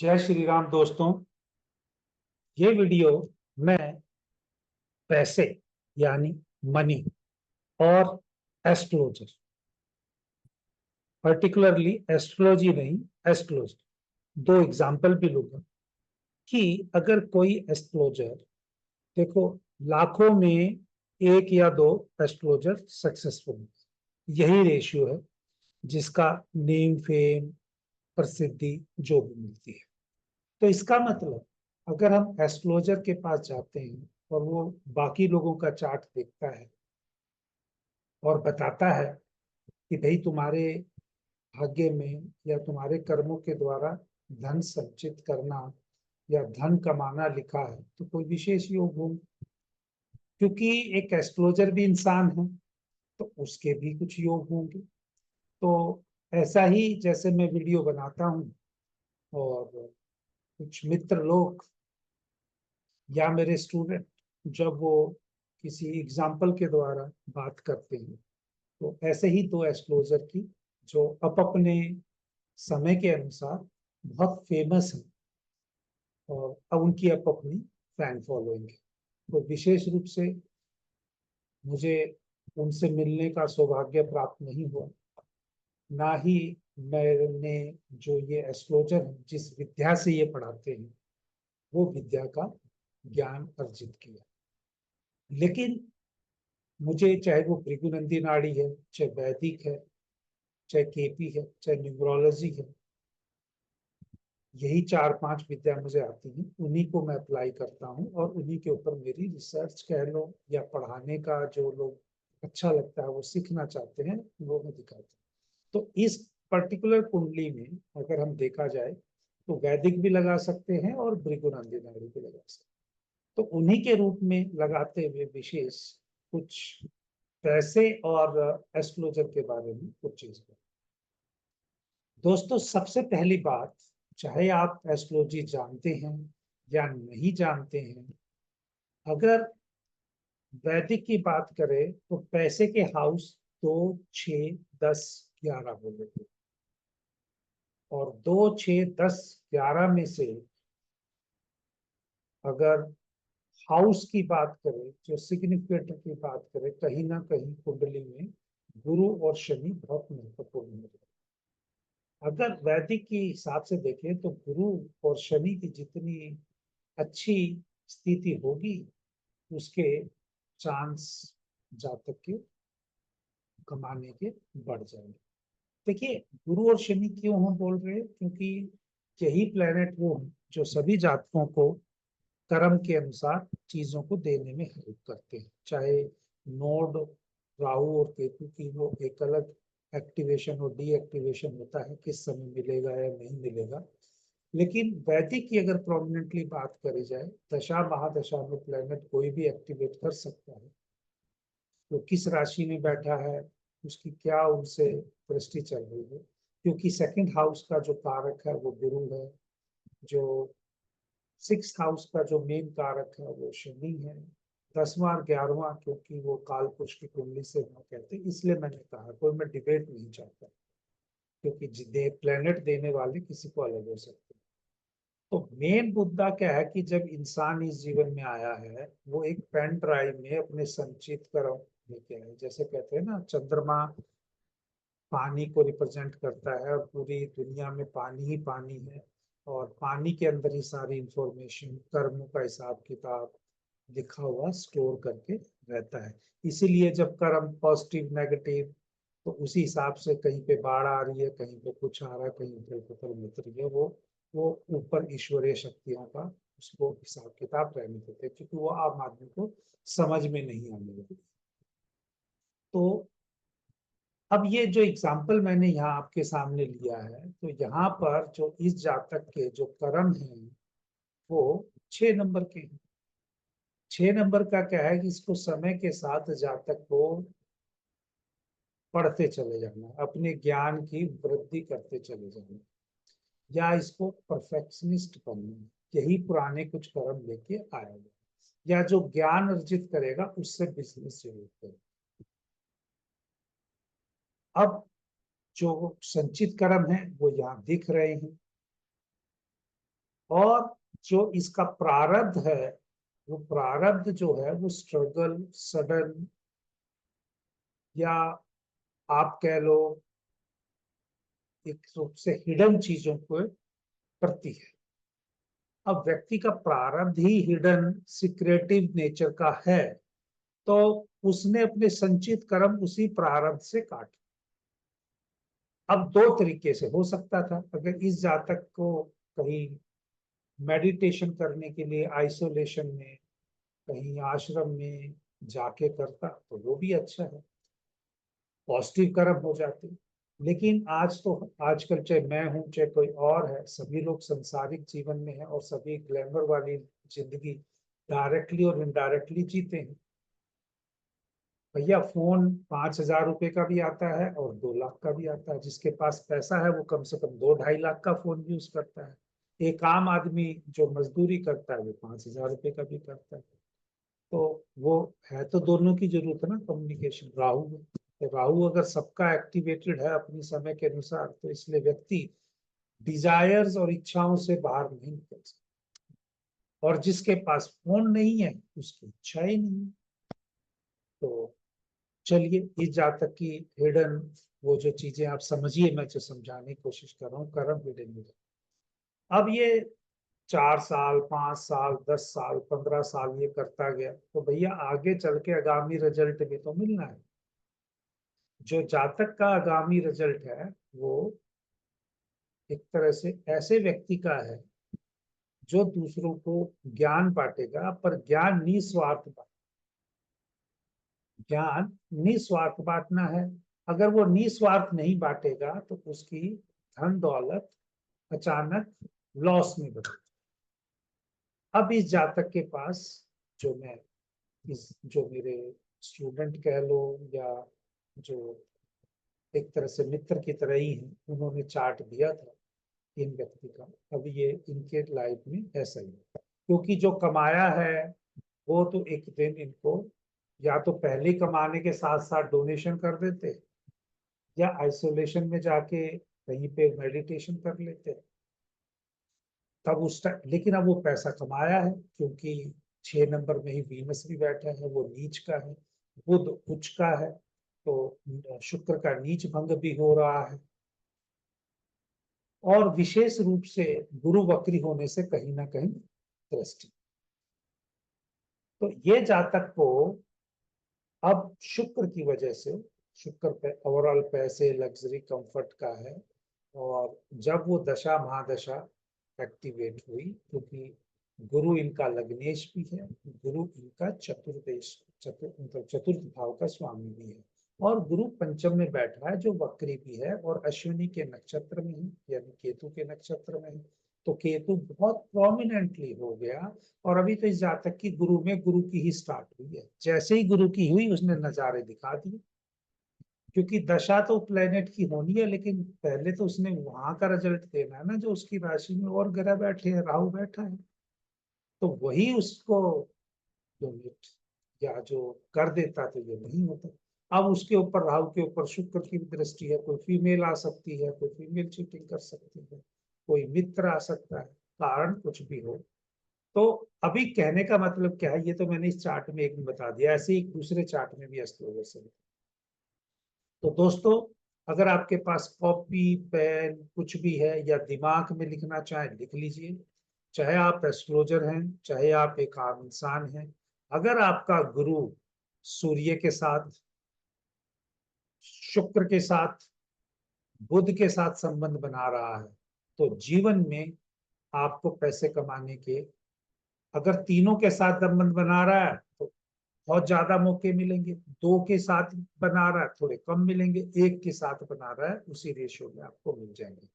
जय श्री राम दोस्तों। ये वीडियो मैं पैसे यानी मनी और एस्ट्रोलॉजर, पर्टिकुलरली एस्ट्रोलॉजी नहीं, एस्ट्रोलॉजर दो एग्जाम्पल भी लूंगा कि अगर कोई एस्ट्रोलॉजर, देखो, लाखों में एक या दो एस्ट्रोलॉजर सक्सेसफुल, यही रेशियो है जिसका नेम फेम प्रसिद्धि जो भी मिलती है। तो इसका मतलब अगर हम एस्ट्रोलॉजर के पास जाते हैं और वो बाकी लोगों का चार्ट देखता है और बताता है कि भाई तुम्हारे भाग्य में या तुम्हारे कर्मों के द्वारा धन संचित करना या धन कमाना लिखा है, तो कोई विशेष योग होंगे, क्योंकि एक एस्ट्रोलॉजर भी इंसान है तो उसके भी कुछ योग होंगे। तो ऐसा ही जैसे मैं वीडियो बनाता हूँ और कुछ मित्र लोग या मेरे स्टूडेंट जब वो किसी एग्जाम्पल के द्वारा बात करते हैं, तो ऐसे ही दो एस्ट्रोलॉजर की जो अपने समय के अनुसार बहुत फेमस है और अब उनकी अपनी फैन फॉलोइंग है। तो विशेष रूप से मुझे उनसे मिलने का सौभाग्य प्राप्त नहीं हुआ, ना ही मैंने जो ये एस्ट्रोलॉजर जिस विद्या से ये पढ़ाते हैं वो विद्या का ज्ञान अर्जित किया। लेकिन मुझे चाहे वो भृगुनंदी नाड़ी है, चाहे वैदिक है, चाहे केपी है, चाहे न्यूमरोलॉजी है, यही चार पांच विद्या मुझे आती हैं, उन्हीं को मैं अप्लाई करता हूँ और उन्हीं के ऊपर मेरी रिसर्च कह लो या पढ़ाने का जो लोग अच्छा लगता है वो सीखना चाहते हैं वो मैं दिखाता हूँ। तो इस पर्टिकुलर कुंडली में अगर हम देखा जाए तो वैदिक भी लगा सकते हैं और भृगुनंदी नाड़ी भी लगा सकते हैं। तो उन्हीं के रूप में लगाते हुए विशेष कुछ पैसे और एस्ट्रोलॉजर के बारे में कुछ चीज। दोस्तों, सबसे पहली बात, चाहे आप एस्ट्रोलॉजी जानते हैं या नहीं जानते हैं, अगर वैदिक की बात करें तो पैसे के हाउस 2, 6, 10, 11 बोले थे और 2, 6, 10, 11 में से अगर हाउस की बात करें, जो सिग्निफिकेटर की बात करें, कहीं ना कहीं कुंडली में गुरु और शनि बहुत महत्वपूर्ण है। अगर वैदिक के हिसाब से देखें तो गुरु और शनि की जितनी अच्छी स्थिति होगी उसके चांस जातक के कमाने के बढ़ जाएंगे। देखिए, गुरु और शनि क्यों हम बोल रहे हैं, क्योंकि यही प्लेनेट वो हैं जो सभी जातकों को कर्म के अनुसार चीजों को देने में हेल्प करते हैं। चाहे नोड राहु और केतु की वो एक अलग एक्टिवेशन और डीएक्टिवेशन होता है, किस समय मिलेगा या नहीं मिलेगा, लेकिन वैदिक की अगर प्रोमिनेंटली बात करी जाए, दशा महादशा में प्लेनेट कोई भी एक्टिवेट कर सकता है। वो किस राशि में बैठा है, उसकी क्या उनसे दृष्टि चल रही है, क्योंकि सेकंड हाउस का जो कारक है वो गुरु है, जो सिक्स हाउस का जो मेन कारक है वो शनि है, 10वां और 11वां क्योंकि वो काल पुरुष की कुंडली से वो कहते हैं। इसलिए मैंने कहा कोई मैं डिबेट नहीं चाहता, क्योंकि प्लेनेट देने वाले किसी को अलग हो सकते हैं। तो मेन मुद्दा क्या है कि जब इंसान इस जीवन में आया है वो एक पेन ड्राइव में अपने संचित कर्म लेके आए। जैसे कहते हैं ना, चंद्रमा पानी को रिप्रेजेंट करता है और पूरी दुनिया में पानी ही पानी है और पानी के अंदर ही सारी इंफॉर्मेशन कर्मों का हिसाब किताब लिखा हुआ स्टोर करके रहता है। इसीलिए जब कर्म पॉजिटिव नेगेटिव, तो उसी हिसाब से कहीं पे बाढ़ आ रही है, कहीं पे कुछ आ रहा है, कहीं पे फसल मिल रही है, वो ऊपर ईश्वरीय शक्तियों का उसको हिसाब किताब रहने देते हैं, क्योंकि वो आम आदमी को समझ में नहीं आने लगी। तो अब ये जो एग्जाम्पल मैंने यहाँ आपके सामने लिया है, तो यहाँ पर जो इस जातक के जो कर्म हैं वो 6 नंबर के हैं। 6 नंबर का क्या है कि इसको समय के साथ जातक को पढ़ते चले जाना, अपने ज्ञान की वृद्धि करते चले जाना, या इसको परफेक्शनिस्ट बनना, यही पुराने कुछ कर्म लेके आएगा, या जो ज्ञान अर्जित करेगा उससे बिजनेस जरूर करेगा। अब जो संचित कर्म है वो यहाँ दिख रहे हैं। और जो इसका प्रारब्ध है, वो प्रारब्ध जो है वो स्ट्रगल, सडन, या आप कह लो एक रूप से हिडन चीजों को प्रति है। अब व्यक्ति का प्रारब्ध ही हिडन सीक्रेटिव नेचर का है, तो उसने अपने संचित कर्म उसी प्रारब्ध से काटे। अब दो तरीके से हो सकता था, अगर इस जातक को कहीं मेडिटेशन करने के लिए आइसोलेशन में कहीं आश्रम में जाके करता तो वो भी अच्छा है, पॉजिटिव कर्म हो जाते। लेकिन आज तो आजकल चाहे मैं हूं चाहे कोई और है, सभी लोग संसारिक जीवन में है और सभी ग्लैमर वाली जिंदगी डायरेक्टली और इनडायरेक्टली जीते हैं। भैया फोन 5,000 रुपए का भी आता है और 2 लाख का भी आता है। जिसके पास पैसा है वो कम से कम 2-2.5 लाख का फोन यूज करता है। एक आम आदमी जो मजदूरी करता है वो 5,000 रुपए का भी करता है। तो वो है तो दोनों की जरूरत है ना, कम्युनिकेशन। राहु में तो राहु अगर सबका एक्टिवेटेड है अपनी समय के अनुसार, तो इसलिए व्यक्ति डिजायर्स और इच्छाओं से बाहर नहीं निकल सकता। और जिसके पास फोन नहीं है उसकी इच्छा ही नहीं है। तो चलिए, इस जातक की हिडन वो जो चीजें आप समझिए, मैं जो समझाने की कोशिश कर रहा हूँ, कर्म हिडन। अब ये 4 साल, 5 साल, 10 साल, 15 साल ये करता गया, तो भैया आगे चल के आगामी रिजल्ट भी तो मिलना है। जो जातक का आगामी रिजल्ट है वो एक तरह से ऐसे व्यक्ति का है जो दूसरों को ज्ञान बांटेगा, पर ज्ञान निस्वार्थ ज्ञान निस्वार्थ बांटना है। अगर वो निस्वार्थ नहीं बांटेगा तो उसकी धन दौलत अचानक लॉस में बदल। अब इस जातक के पास, जो मैं इस जो मेरे स्टूडेंट कह लो या जो एक तरह से मित्र की तरह ही हैं, उन्होंने चार्ट दिया था इन व्यक्ति का। अब ये इनके लाइफ में ऐसा ही है, क्योंकि जो कमाया है वो तो एक दिन इनको या तो पहले कमाने के साथ साथ डोनेशन कर देते, या आइसोलेशन में जाके कहीं पे मेडिटेशन कर लेते तब उस टाइम। लेकिन अब वो पैसा कमाया है, क्योंकि 6 नंबर में ही वीनस भी बैठा है, वो नीच का है, बुध उच्च का है, तो शुक्र का नीच भंग भी हो रहा है। और विशेष रूप से गुरु वक्री होने से कहीं ना कहीं दृष्टि। तो ये जातक को अब शुक्र की वजह से, शुक्र पे ओवरऑल पैसे, लग्जरी, कंफर्ट का है। और जब वो दशा महादशा एक्टिवेट हुई, क्योंकि गुरु इनका लग्नेश भी है, गुरु इनका चतुर्देश मतलब चतुर्थ भाव का स्वामी भी है, और गुरु पंचम में बैठा है जो वक्री भी है और अश्विनी के नक्षत्र में है, यानी केतु के नक्षत्र में है। तो केतु बहुत प्रोमिनेंटली हो गया। और अभी तो इस जातक की गुरु में गुरु की ही स्टार्ट हुई है। जैसे ही गुरु की हुई उसने नजारे दिखा दिए, क्योंकि दशा तो प्लेनेट की होनी है, लेकिन पहले तो उसने वहां का रिजल्ट देना है ना, जो उसकी राशि में और ग्रह बैठे हैं, राहु बैठा है, तो वही उसको डोमिनेट या जो कर देता, तो ये नहीं होता। अब उसके ऊपर, राहु के ऊपर शुक्र की दृष्टि है, कोई फीमेल आ सकती है, कोई फीमेल चीटिंग कर सकती है, कोई मित्र आ सकता है, कारण कुछ भी हो। तो अभी कहने का मतलब क्या है, ये तो मैंने इस चार्ट में एक में बता दिया, ऐसे ही दूसरे चार्ट में भी एस्ट्रोलॉजर से। तो दोस्तों, अगर आपके पास कॉपी पेन कुछ भी है या दिमाग में लिखना चाहे लिख लीजिए। चाहे आप एस्ट्रोलॉजर हैं, चाहे आप एक आम इंसान हैं, अगर आपका गुरु सूर्य के साथ, शुक्र के साथ, बुध के साथ संबंध बना रहा है, तो जीवन में आपको पैसे कमाने के, अगर तीनों के साथ संबंध बना रहा है तो बहुत ज्यादा मौके मिलेंगे, दो के साथ बना रहा है थोड़े कम मिलेंगे, एक के साथ बना रहा है उसी रेशियो में आपको मिल जाएंगे।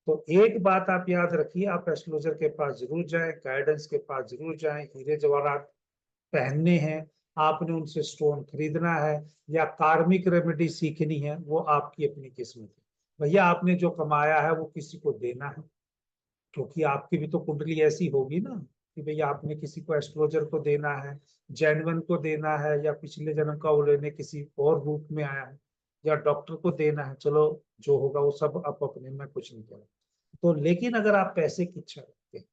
तो एक बात आप याद रखिए, आप एस्ट्रोलॉजर के पास जरूर जाएं, गाइडेंस के पास जरूर जाएं। हीरे जवाहरात पहनने हैं, आपने उनसे स्टोन खरीदना है, या कार्मिक रेमेडी सीखनी है, वो आपकी अपनी किस्मत है। भैया आपने जो कमाया है वो किसी को देना है, क्योंकि आपकी भी तो कुंडली ऐसी होगी ना कि भैया आपने किसी को एस्ट्रोलॉजर को देना है, जैनवन को देना है, या पिछले जन्म का वो लेने किसी और रूप में आया है, या डॉक्टर को देना है। चलो, जो होगा वो सब आप अपने में कुछ नहीं करें। तो लेकिन अगर आप पैसे की इच्छा रखते हैं,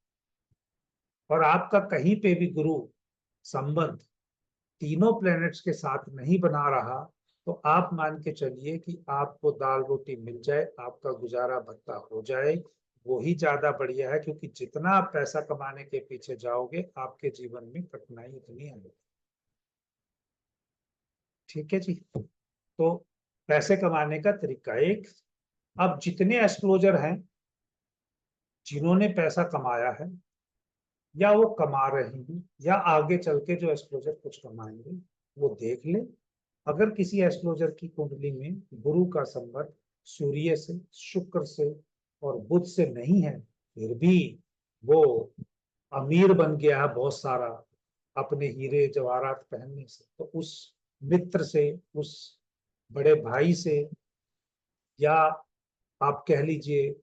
और आपका कहीं पे भी गुरु संबंध तीनों प्लैनेट्स के साथ नहीं बना रहा, तो आप मान के चलिए कि आपको दाल रोटी मिल जाए, आपका गुजारा भत्ता हो जाए, वो ही ज्यादा बढ़िया है। क्योंकि जितना आप पैसा कमाने के पीछे जाओगे, आपके जीवन में कठिनाई उतनी आएगी। ठीक है जी। तो पैसे कमाने का तरीका एक। अब जितने एस्ट्रोलजर हैं जिन्होंने पैसा कमाया है, या वो कमा रहे हैं, या आगे चल के जो एस्ट्रोलजर कुछ कमाएंगे, वो देख ले। अगर किसी एस्ट्रोलजर की कुंडली में गुरु का संबंध सूर्य से, शुक्र से और बुध से नहीं है, फिर भी वो अमीर बन गया है बहुत सारा अपने हीरे जवाहरात पहनने से, तो उस मित्र से, उस बड़े भाई से, या आप कह लीजिए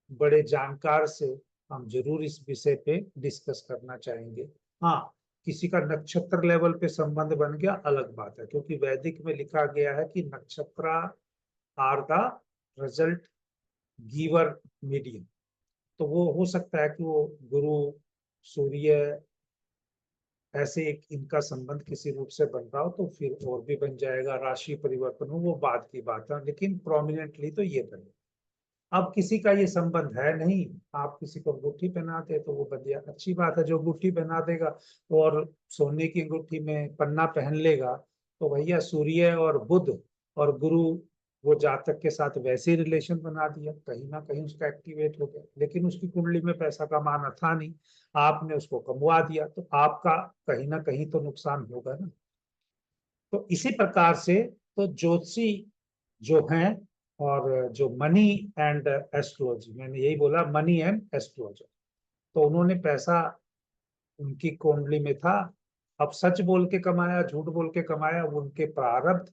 बड़े जानकार से हम जरूर इस विषय पे डिस्कस करना चाहेंगे। हाँ, किसी का नक्षत्र लेवल पे संबंध बन गया अलग बात है, क्योंकि वैदिक में लिखा गया है कि नक्षत्र are the result giver medium. तो वो हो सकता है कि वो गुरु, सूर्य, ऐसे एक इनका संबंध किसी रूप से बन रहा हो, तो फिर और भी बन जाएगा। राशि परिवर्तन हो वो बाद की बात है, लेकिन प्रोमिनेंटली तो ये बने। अब किसी का ये संबंध है नहीं, आप किसी को अंगूठी पहनाते तो वो बढ़िया अच्छी बात है, जो अंगूठी पहना देगा और सोने की अंगूठी में पन्ना पहन लेगा, तो भैया सूर्य और बुध और गुरु वो जातक के साथ वैसे ही रिलेशन बना दिया, कहीं ना कहीं उसका एक्टिवेट हो गया। लेकिन उसकी कुंडली में पैसा कमाना था नहीं, आपने उसको कमवा दिया, तो आपका कहीं ना कहीं तो नुकसान होगा ना। तो इसी प्रकार से तो ज्योतिषी जो हैं, और जो मनी एंड एस्ट्रोलॉजी, मैंने यही बोला, मनी एंड एस्ट्रोलॉजी, तो उन्होंने पैसा उनकी कुंडली में था। अब सच बोल के कमाया, झूठ बोल के कमाया, वो उनके प्रारब्ध,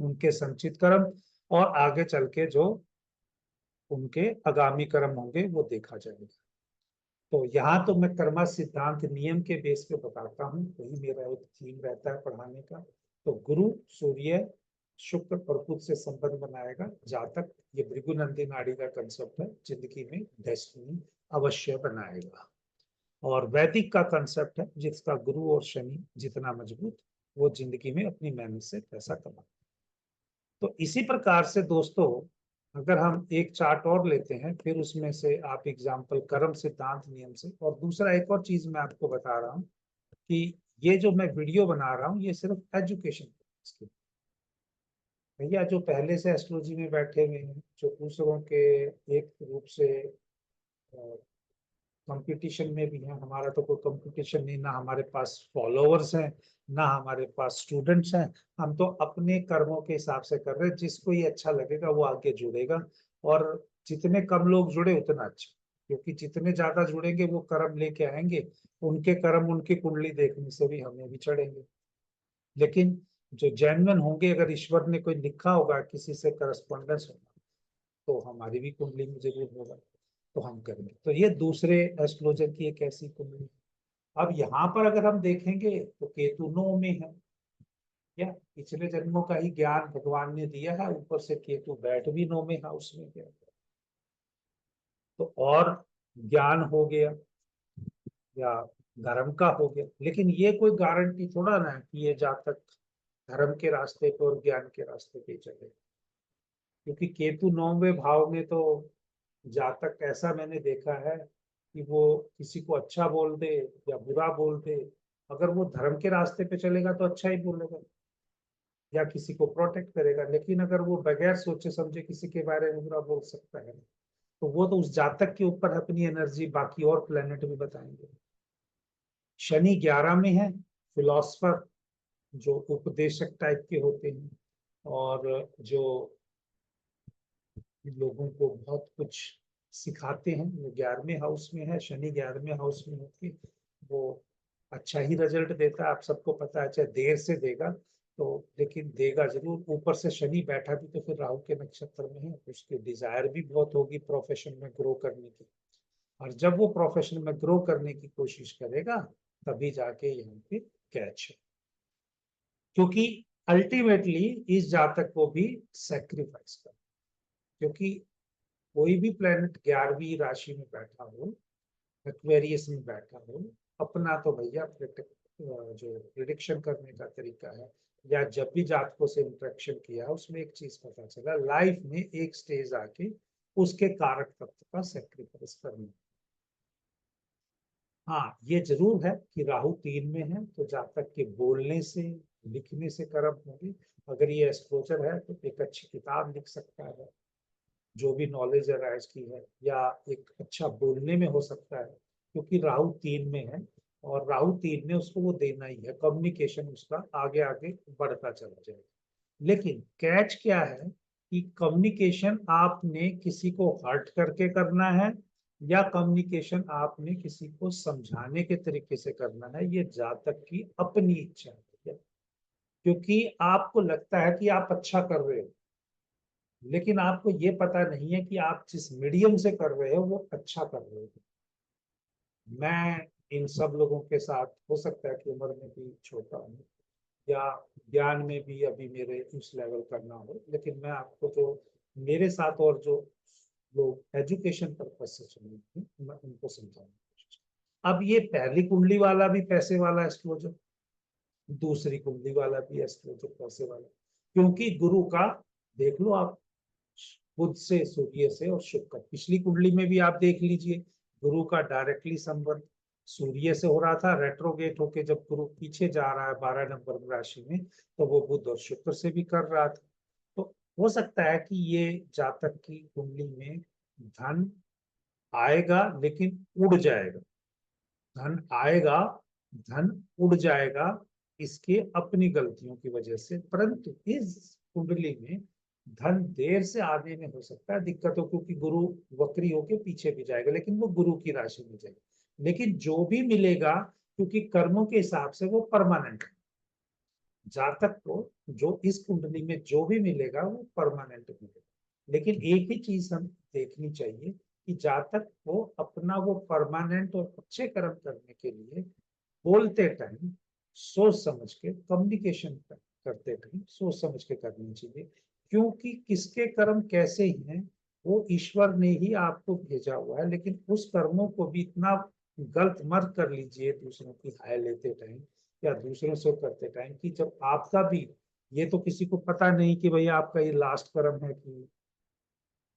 उनके संचित कर्म, और आगे चल के जो उनके आगामी कर्म होंगे वो देखा जाएगा। तो यहाँ तो मैं कर्मा सिद्धांत नियम के बेस पे बताता हूँ, वही मेरा एक थीम रहता है पढ़ाने का। तो गुरु, सूर्य, शुक्र और बुध से संबंध बनाएगा जातक, ये भृगुनंदी नाड़ी का कंसेप्ट है, जिंदगी में डेस्टिनी अवश्य बनाएगा। और वैदिक का कंसेप्ट है जिसका गुरु और शनि जितना मजबूत, वो जिंदगी में अपनी मेहनत से पैसा कमा। तो इसी प्रकार से दोस्तों, अगर हम एक चार्ट और लेते हैं, फिर उसमें से आप एग्जाम्पल कर्म सिद्धांत नियम से, और दूसरा एक और चीज मैं आपको बता रहा हूँ कि ये जो मैं वीडियो बना रहा हूँ ये सिर्फ एजुकेशन के, भैया जो पहले से एस्ट्रोलॉजी में बैठे हुए हैं, जो दूसरों के एक रूप से कंपटीशन में भी है, हमारा तो कोई कंपटीशन नहीं, ना हमारे पास फॉलोअर्स हैं, ना हमारे पास स्टूडेंट्स हैं। हम तो अपने कर्मों के हिसाब से कर रहे हैं, जिसको ये अच्छा लगेगा वो आगे जुड़ेगा, और जितने कम लोग जुड़े उतना अच्छा, क्योंकि जितने ज्यादा जुड़ेंगे वो कर्म लेके आएंगे, उनके कर्म उनकी कुंडली देखने से भी हमें भी चढ़ेंगे। लेकिन जो जेन्युइन होंगे, अगर ईश्वर ने कोई लिखा होगा किसी से करस्पॉन्डेंस होगा, तो हमारी भी कुंडली में जरूर होगा, तो हम करेंगे। तो ये दूसरे एस्ट्रोलॉजर की एक ऐसी कुंडली। अब यहाँ पर अगर हम देखेंगे तो केतु 9 में है, क्या पिछले जन्मों का ही ज्ञान भगवान ने दिया है, ऊपर से केतु बैठ भी 9 में है उसमें, क्या तो और ज्ञान हो गया, या धर्म का हो गया। लेकिन ये कोई गारंटी थोड़ा ना है कि ये जातक धर्म के रास्ते पे और ज्ञान के रास्ते पे चले, क्योंकि केतु 9वें भाव में तो जातक ऐसा मैंने देखा है कि वो किसी को अच्छा बोल दे या बुरा बोल दे, अगर वो धर्म के रास्ते पे चलेगा तो अच्छा ही बोलेगा या किसी को प्रोटेक्ट करेगा। लेकिन अगर वो बगैर सोचे समझे किसी के बारे में बुरा बोल सकता है, तो वो तो उस जातक के ऊपर अपनी एनर्जी बाकी और प्लेनेट भी बताएंगे। शनि 11 में है, फिलोसफर, जो उपदेशक टाइप के होते हैं, और जो लोगों को बहुत कुछ सिखाते हैं, वो 11वें हाउस में है। शनि 11वें हाउस में होके वो अच्छा ही रिजल्ट देता है, आप सबको पता है, चाहे देर से देगा तो, लेकिन देगा जरूर। ऊपर से शनि बैठा भी तो फिर राहु के नक्षत्र में है, उसकी डिजायर भी बहुत होगी प्रोफेशन में ग्रो करने की, और जब वो प्रोफेशन में ग्रो करने की कोशिश करेगा तभी जाके यहाँ पे कैच है। क्योंकि अल्टीमेटली इस जातक को भी सेक्रीफाइस कर, क्योंकि कोई भी प्लेनेट 11वीं राशि में बैठा हो एक्वेरियस में बैठा हो, अपना तो भैया जो प्रिडिक्शन करने का तरीका है, या जब भी जातकों से इंटरेक्शन किया उसमें एक चीज पता चला, लाइफ में एक स्टेज आके उसके कारक तत्व का सेक्रीफाइस करना। हाँ, ये जरूर है कि राहु 3 में है तो जातक के बोलने से, लिखने से कर्म होंगे। अगर ये एस्ट्रोलजर है तो एक अच्छी किताब लिख सकता है जो भी नॉलेज है राइज की है, या एक अच्छा बोलने में हो सकता है, क्योंकि राहु 3 में है। और राहु 3 में उसको वो देना ही है, कम्युनिकेशन उसका आगे आगे बढ़ता चला जाएगा। लेकिन कैच क्या है कि कम्युनिकेशन आपने किसी को हर्ट करके करना है, या कम्युनिकेशन आपने किसी को समझाने के तरीके से करना है, ये जातक की अपनी इच्छा है। क्योंकि आपको लगता है कि आप अच्छा कर रहे हो, लेकिन आपको ये पता नहीं है कि आप जिस मीडियम से कर रहे हो वो अच्छा कर रहे हो। मैं इन सब लोगों के साथ, हो सकता है कि उम्र में भी छोटा हूँ या ज्ञान में भी अभी मेरे उस लेवल का ना हो, लेकिन मैं आपको जो मेरे साथ और जो लोग एजुकेशन पर्पज से चले मैं उनको समझाऊंगा। अब ये पहली कुंडली वाला भी पैसे वाला एस्ट्रोलजर, दूसरी कुंडली वाला भी एस्ट्रोलजर पैसे वाला, क्योंकि गुरु का देख लो आप, बुध से, सूर्य से और शुक्र का, पिछली कुंडली में भी आप देख लीजिए, गुरु का डायरेक्टली संबंध सूर्य से हो रहा था, रेट्रोगेट होके जब गुरु पीछे जा रहा है 12 नंबर राशि में, तो वो बुध और शुक्र से भी कर रहा था। तो हो सकता है कि ये जातक की कुंडली में धन आएगा लेकिन उड़ जाएगा, धन आएगा, धन उड़ जाएगा, इसके अपनी गलतियों की वजह से। परंतु इस कुंडली में धन देर से आने में हो सकता है दिक्कत हो, क्योंकि गुरु वक्री होके पीछे भी जाएगा, लेकिन वो गुरु की राशि में जाएगा। लेकिन जो भी मिलेगा, क्योंकि कर्मों के हिसाब से वो परमानेंट, जातक को जो इस कुंडली में जो भी मिलेगा वो परमानेंट मिलेगा। लेकिन एक ही चीज हम देखनी चाहिए कि जातक को अपना वो परमानेंट और अच्छे कर्म करने के लिए बोलते टाइम सोच समझ के, कम्युनिकेशन करते टाइम सोच समझ के करनी चाहिए। क्योंकि किसके कर्म कैसे ही हैं वो ईश्वर ने ही आपको भेजा हुआ है, लेकिन उस कर्मों को भी इतना गलत मत कर लीजिए दूसरों की हाय लेते टाइम या दूसरों से करते टाइम, कि जब आपका भी, ये तो किसी को पता नहीं कि भाई आपका ये लास्ट कर्म है कि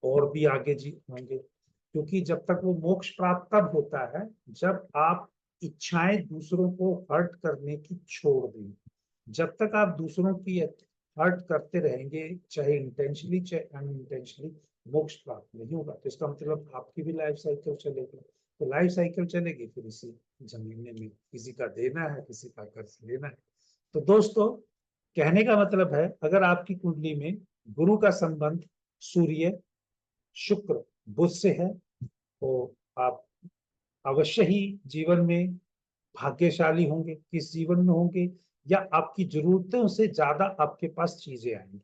और भी आगे जी होंगे। क्योंकि जब तक वो मोक्ष प्राप्त तब होता है जब आप इच्छाएं दूसरों को हर्ट करने की छोड़ दें। जब तक आप दूसरों की हर्ट करते रहेंगे, चाहे इंटेंशनली चाहे अनइंटेंशनली, मोक्ष प्राप्त नहीं होगा। तो इसका मतलब आपकी भी लाइफ साइकिल चलेगी। तो लाइफ साइकिल चलेगी, फिर इसी जमीने में किसी का देना है, किसी का कर्ज लेना है। तो दोस्तों, कहने का मतलब है, अगर आपकी कुंडली में गुरु का संबंध सूर्य, शुक्र, बुध से है, तो आप अवश्य ही जीवन में भाग्यशाली होंगे। किस जीवन में होंगे, या आपकी जरूरतों से ज्यादा आपके पास चीजें आएंगी।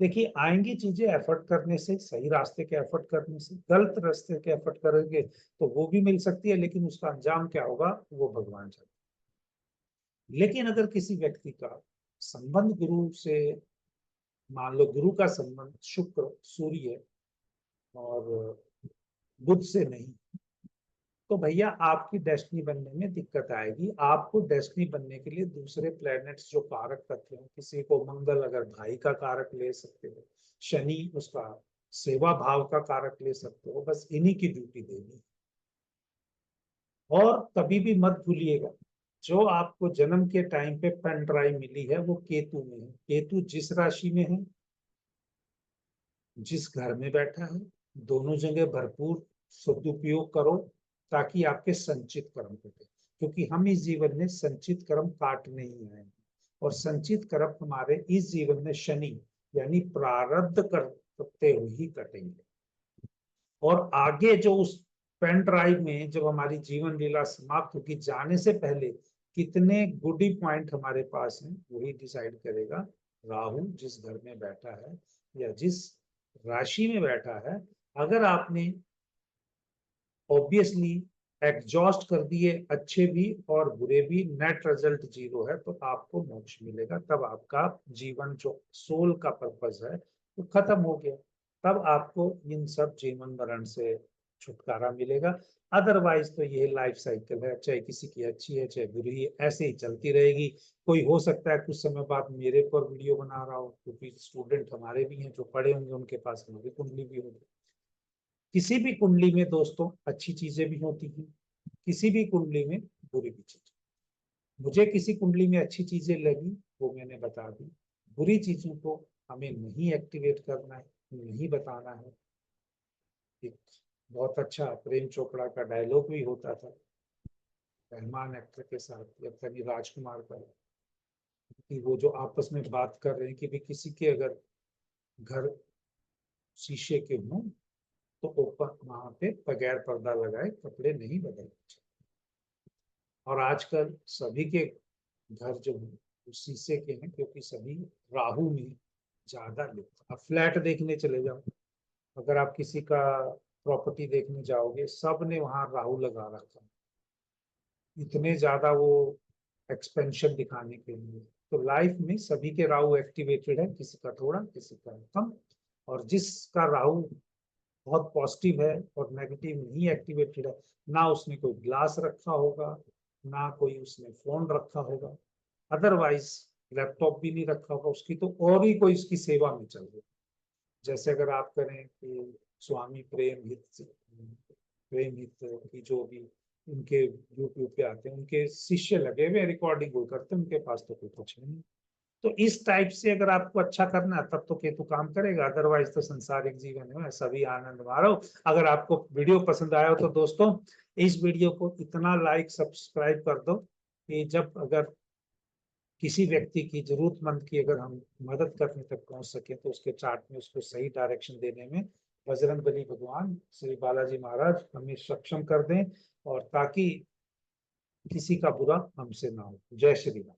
देखिए, आएंगी चीजें एफर्ट करने से, सही रास्ते के एफर्ट करने से। गलत रास्ते के एफर्ट करेंगे तो वो भी मिल सकती है, लेकिन उसका अंजाम क्या होगा वो भगवान जानते हैं। लेकिन अगर किसी व्यक्ति का संबंध गुरु से, मान लो गुरु का संबंध शुक्र, सूर्य और बुध से नहीं, तो भैया आपकी डेस्टिनी बनने में दिक्कत आएगी। आपको डेस्टिनी बनने के लिए दूसरे प्लैनेट्स जो कारक तत्व हैं, किसी को मंगल अगर भाई का कारक ले सकते हो, शनि उसका सेवा भाव का कारक ले सकते हो, बस इन्हीं की ड्यूटी देनी। और कभी भी मत भूलिएगा, जो आपको जन्म के टाइम पे पेन ड्राइव मिली है वो केतु में है। केतु जिस राशि में है, जिस घर में बैठा है, दोनों जगह भरपूर सदुपयोग करो, ताकि आपके संचित कर्म कटे। क्योंकि हम इस जीवन में संचित कर्म काटने ही आए हैं, और संचित कर्म हमारे इस जीवन में शनि यानी प्रारब्ध करते हुए ही कटेंगे। और आगे जो उस पेन ड्राइव में जब हमारी जीवन लीला समाप्त होगी, जाने से पहले कितने गुडी पॉइंट हमारे पास हैं वही डिसाइड करेगा राहु जिस घर में बैठा है या जिस राशि में बैठा है। अगर आपने ऑब्वियसली एग्जॉस्ट कर दिए अच्छे भी और बुरे भी, नेट रिजल्ट 0 है, तो आपको मोक्ष मिलेगा। तब आपका जीवन जो सोल का पर्पस है वो खत्म हो गया। तब आपको इन सब जीवन मरण से छुटकारा मिलेगा। अदरवाइज तो ये लाइफ साइकिल है, चाहे किसी की अच्छी है चाहे बुरी है, ऐसे ही चलती रहेगी। कोई हो सकता है कुछ समय बाद मेरे पर वीडियो बना रहा हो, क्योंकि स्टूडेंट हमारे भी हैं जो पढ़े होंगे, उनके पास हमारी कुंडली भी होगी। किसी भी कुंडली में दोस्तों अच्छी चीजें भी होती हैं, किसी भी कुंडली में बुरी भी चीजें। मुझे किसी कुंडली में अच्छी चीजें लगी वो मैंने बता दी, बुरी चीजों को हमें नहीं एक्टिवेट करना है, नहीं बताना है। एक बहुत अच्छा प्रेम चोपड़ा का डायलॉग भी होता था रहमान एक्टर के साथ या कभी राजकुमार का, कि वो जो आपस में बात कर रहे हैं कि भी किसी के अगर घर शीशे के हों तो ऊपर वहां पे बगैर पर्दा लगाए कपड़े नहीं बदलने चाहिए। और आजकल सभी के घर जो है वो शीशे के हैं, क्योंकि सभी राहु में ज्यादा लिप्त। अब फ्लैट देखने चले जाओ, अगर आप किसी का प्रॉपर्टी देखने जाओगे, सब ने वहां राहु लगा रखा है, इतने ज्यादा वो एक्सपेंशन दिखाने के लिए। तो लाइफ में सभी के राहु एक्टिवेटेड है, किसी का थोड़ा किसी का कम। और जिसका राहु बहुत पॉजिटिव है और नेगेटिव नहीं एक्टिवेटेड है, ना उसने कोई ग्लास रखा होगा, ना कोई उसने फोन रखा होगा, अदरवाइज लैपटॉप भी नहीं रखा होगा उसकी, तो और ही कोई उसकी सेवा में चल रही। जैसे अगर आप करें कि स्वामी प्रेम हित की जो भी उनके यूट्यूब पे आते हैं, उनके शिष्य लगे हुए रिकॉर्डिंग वो करते हैं, उनके पास तो कोई कुछ नहीं। तो इस टाइप से अगर आपको अच्छा करना है तब तो केतु काम करेगा, अदरवाइज तो संसारिक जीवन में सभी आनंद मारो। अगर आपको वीडियो पसंद आया हो तो दोस्तों इस वीडियो को इतना लाइक सब्सक्राइब कर दो कि जब अगर किसी व्यक्ति की जरूरतमंद की अगर हम मदद करने तक पहुंच सके तो उसके चार्ट में उसको सही डायरेक्शन देने में बजरंग बली भगवान श्री बालाजी महाराज हमें सक्षम कर दें, और ताकि किसी का बुरा हमसे ना हो। जय श्री राम।